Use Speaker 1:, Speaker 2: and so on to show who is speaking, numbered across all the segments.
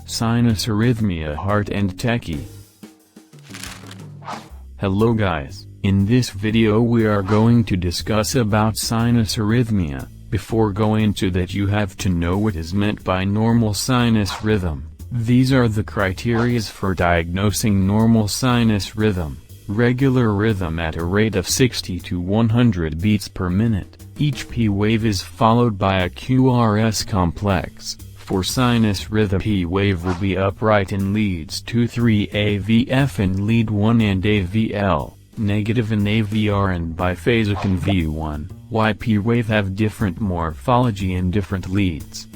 Speaker 1: Sinus arrhythmia, Heart&Techy. Hello guys, in this video we are going to discuss about sinus arrhythmia. Before going into that, you have to know what is meant by normal sinus rhythm. These are the criteria for diagnosing normal sinus rhythm. Regular rhythm at a rate of 60 to 100 beats per minute. Each P wave is followed by a QRS complex. For sinus rhythm, P wave will be upright in leads 2-3 AVF and lead 1 and AVL, negative in AVR and biphasic in V1. Why P wave have different morphology in different leads?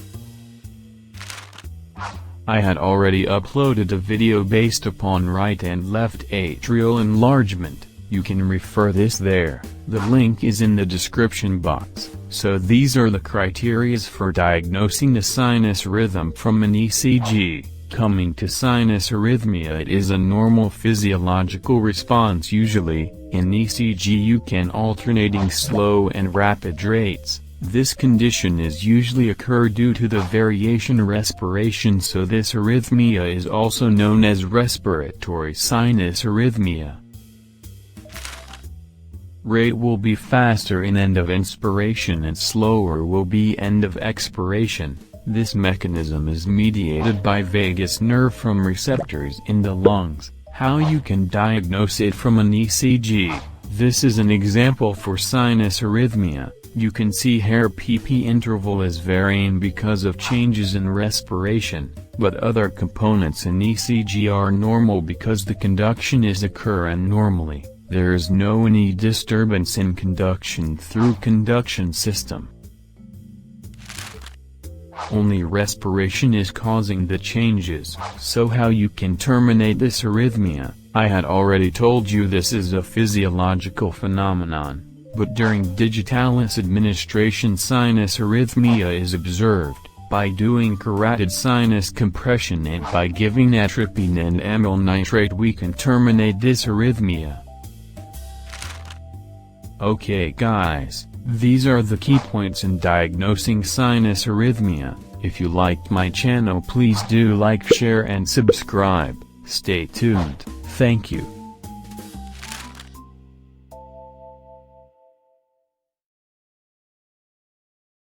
Speaker 1: I had already uploaded a video based upon right and left atrial enlargement. You can refer this there. The link is in the description box. So these are the criteria for diagnosing the sinus rhythm from an ECG. Coming to sinus arrhythmia, it is a normal physiological response. Usually, in ECG you can alternating slow and rapid rates. This condition is usually occur due to the variation respiration, so this arrhythmia is also known as respiratory sinus arrhythmia. Rate will be faster in end of inspiration and slower will be end of expiration. This mechanism is mediated by vagus nerve from receptors in the lungs. How you can diagnose it from an ECG? This is an example for sinus arrhythmia. You can see here PP interval is varying because of changes in respiration, but other components in ECG are normal because the conduction is occurring normally. There is no any disturbance in conduction through conduction system. Only respiration is causing the changes. So how you can terminate this arrhythmia? I had already told you this is a physiological phenomenon. But during digitalis administration, sinus arrhythmia is observed. By doing carotid sinus compression and by giving atropine and amyl nitrate, we can terminate this arrhythmia. Okay guys, these are the key points in diagnosing sinus arrhythmia. If you liked my channel, please do like, share and subscribe. Stay tuned. Thank you.